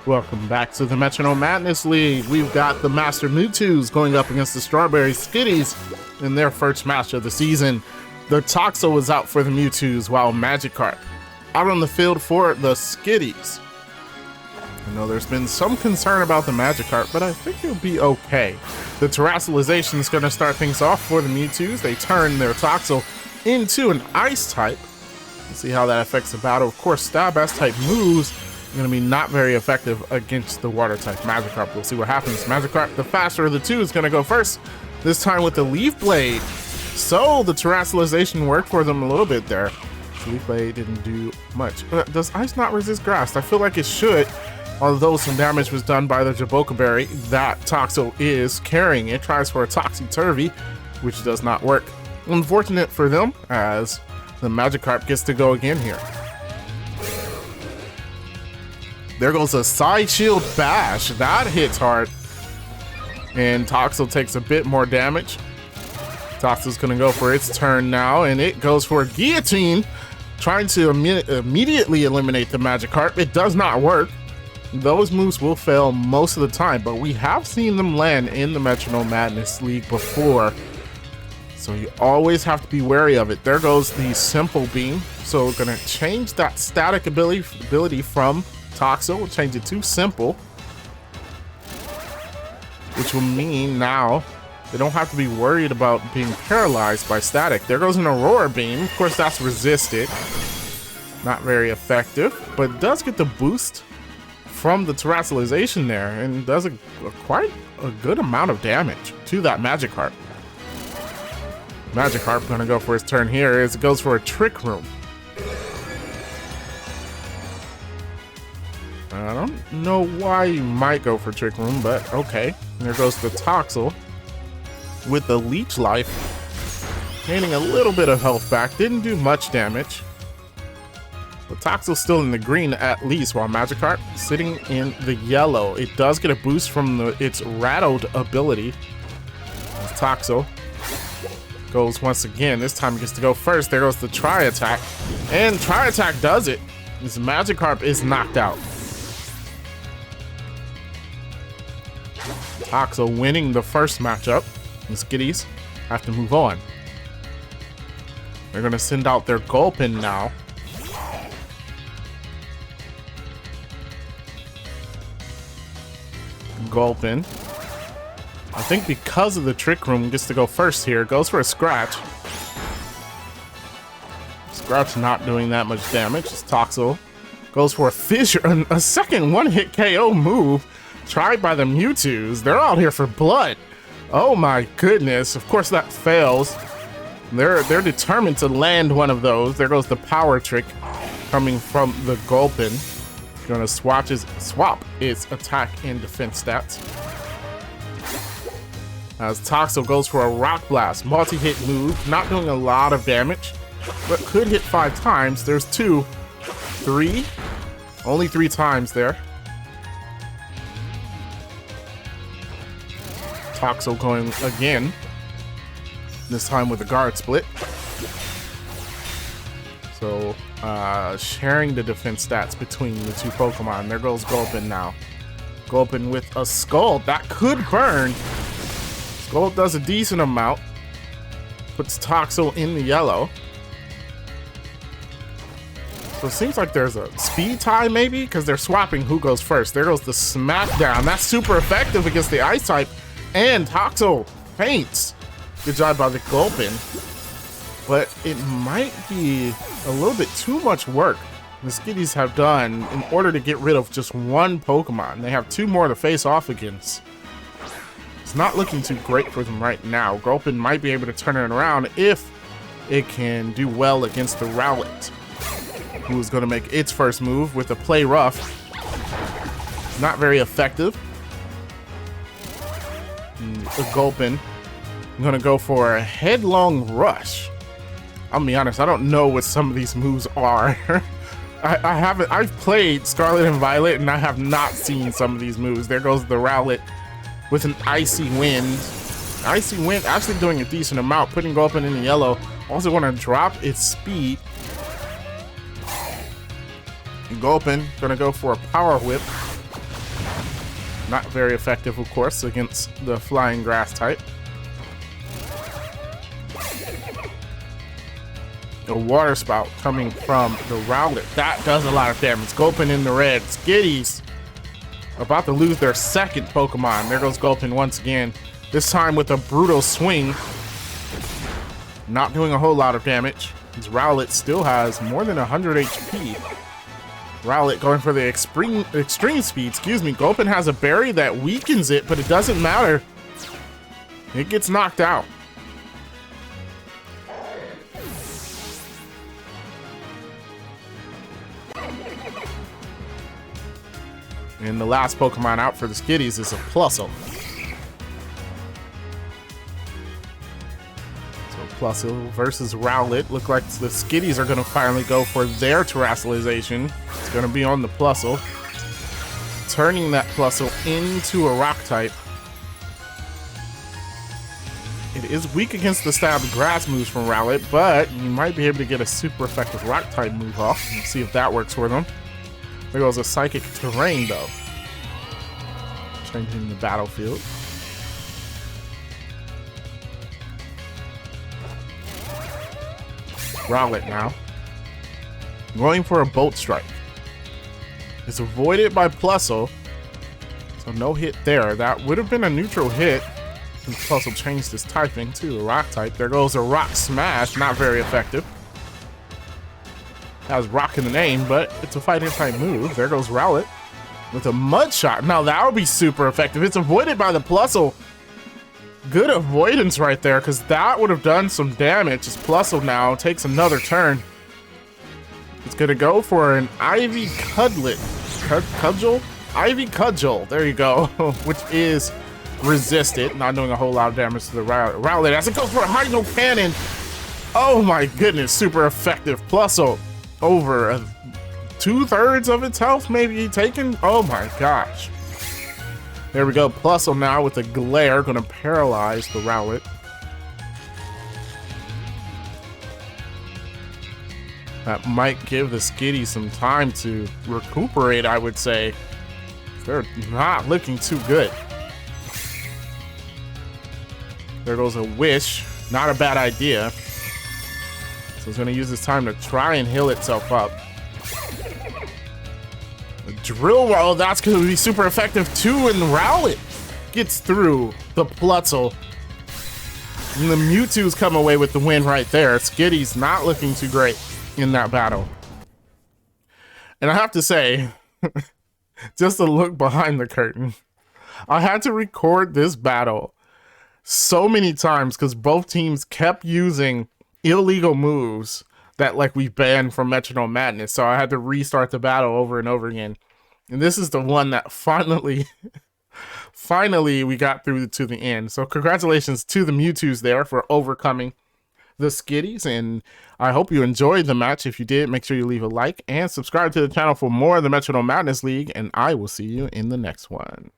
Welcome back to the Metronome Madness League. We've got the Master Mewtwo's going up against the Strawberry Skitties in their first match of the season. The Toxil is out for the Mewtwo's while Magikarp out on the field for the Skitties. I know there's been some concern about the Magikarp, but I think it'll be okay. The Terrassalization is going to start things off for the Mewtwo's. They turn their Toxil into an Ice type. Let's see how that affects the battle. Of course, Stab S-type moves are going to be not very effective against the Water type Magikarp. We'll see what happens. Magikarp, the faster of the two, is going to go first, this time with the Leaf Blade. So the Terrassalization worked for them a little bit there. The Leaf Blade didn't do much. Does Ice not resist Grass? I feel like it should, although some damage was done by the Jaboka Berry that Toxil is carrying. It tries for a Toxi-Turvy, which does not work. Unfortunate for them, as the Magikarp gets to go again here. There goes a Side Shield Bash. That hits hard. And Toxil takes a bit more damage. Toxil's going to go for its turn now, and it goes for a Guillotine, trying to immediately eliminate the Magikarp. It does not work. Those moves will fail most of the time, but we have seen them land in the Metronome Madness League before. So you always have to be wary of it. There goes the Simple Beam. So we're going to change that static ability from Toxil. We'll change it to Simple, which will mean now they don't have to be worried about being paralyzed by static. There goes an Aurora Beam. Of course, that's resisted. Not very effective, but it does get the boost from the Terrassalization there and does quite a good amount of damage to that Magikarp. Magikarp gonna go for his turn here as it goes for a Trick Room. I don't know why you might go for Trick Room, but okay. And there goes the Toxil with the Leech Life, gaining a little bit of health back. Didn't do much damage. But Toxil's still in the green at least, while Magikarp sitting in the yellow. It does get a boost from its Rattled ability. As Toxil goes once again. This time it gets to go first. There goes the Tri-Attack. And Tri-Attack does it. This Magikarp is knocked out. Toxil winning the first matchup. The Skitties have to move on. They're going to send out their Gulpin now. Gulpin, I think because of the Trick Room, gets to go first here. Goes for a Scratch. Scratch not doing that much damage. Toxil goes for a Fissure, a second one-hit KO move tried by the Mewtwo's. They're out here for blood. Oh my goodness. Of course that fails. They're determined to land one of those. There goes the Power Trick coming from the Gulpin. Gonna swap its attack and defense stats. As Toxil goes for a Rock Blast, multi-hit move, not doing a lot of damage, but could hit 5 times. There's 2, 3, only 3 times there. Toxil going again, this time with a Guard Split. So sharing the defense stats between the two Pokemon. There goes Gulpin now. Gulpin with a Scald. That could burn. Scald does a decent amount. Puts Toxil in the yellow. So it seems like there's a speed tie maybe, because they're swapping who goes first. There goes the Smackdown. That's super effective against the Ice type. And Toxil faints. Good job by the Gulpin. But it might be a little bit too much work the Skitties have done in order to get rid of just one Pokemon. They have 2 more to face off against. It's not looking too great for them right now. Gulpin might be able to turn it around if it can do well against the Rowlet, who's going to make its first move with a Play Rough. Not very effective. The Gulpin going to go for a Headlong Rush. I'll be honest, I don't know what some of these moves are. I've played Scarlet and Violet and I have not seen some of these moves. There goes the Rowlet with an Icy Wind. Icy Wind actually doing a decent amount, putting Gulpin in the yellow. Also want to drop its speed. Gulpin gonna go for a Power Whip. Not very effective, of course, against the flying grass type. A water spout coming from the Rowlet. That does a lot of damage. Gulpin in the red. Skitties about to lose their second Pokemon. There goes Gulpin once again. This time with a brutal swing. Not doing a whole lot of damage. This Rowlet still has more than 100 HP. Rowlet going for the extreme speed. Excuse me. Gulpin has a berry that weakens it, but it doesn't matter. It gets knocked out. And the last Pokemon out for the Skitties is a Plusle. So Plusle versus Rowlet. Look like the Skitties are going to finally go for their terrestrialization. It's going to be on the Plusle. Turning that Plusle into a rock type. It is weak against the style of grass moves from Rowlet, but you might be able to get a super effective rock type move off. Let's see if that works for them. There goes a Psychic Terrain, though. Changing the battlefield. Rowlet now. Going for a Bolt Strike. It's avoided by Plusle. So no hit there. That would have been a neutral hit. And Plusle changed his typing to a rock type. There goes a Rock Smash. Not very effective. Has rock in the name, but it's a fighting type move. There goes Rowlet with a Mud Shot. Now that would be super effective. It's avoided by the Plusle. Good avoidance right there, because that would have done some damage. As Plusle now takes another turn. It's gonna go for an Ivy Cudlet. Cudgel? Ivy Cudgel. There you go. Which is resisted. Not doing a whole lot of damage to the Rowlet as it goes for a Hydro Cannon. Oh my goodness, super effective. Plusle over 2/3 of its health maybe taken. Oh my gosh. There we go. Plusle now with a Glare going to paralyze the Rowlet. That might give the Skitties some time to recuperate, I would say. They're not looking too good. There goes a Wish. Not a bad idea. So it's going to use this time to try and heal itself up. The Drill Roll, that's going to be super effective too, and Rowlet gets through the Plusle. And the Mewtwo's come away with the win right there. Skitty's not looking too great in that battle. And I have to say, just a look behind the curtain, I had to record this battle so many times because both teams kept using illegal moves that like we banned from Metronome Madness. So I had to restart the battle over and over again. And this is the one that finally we got through to the end. So congratulations to the Mewtwo's there for overcoming the Skitties. And I hope you enjoyed the match. If you did, make sure you leave a like and subscribe to the channel for more of the Metronome Madness League. And I will see you in the next one.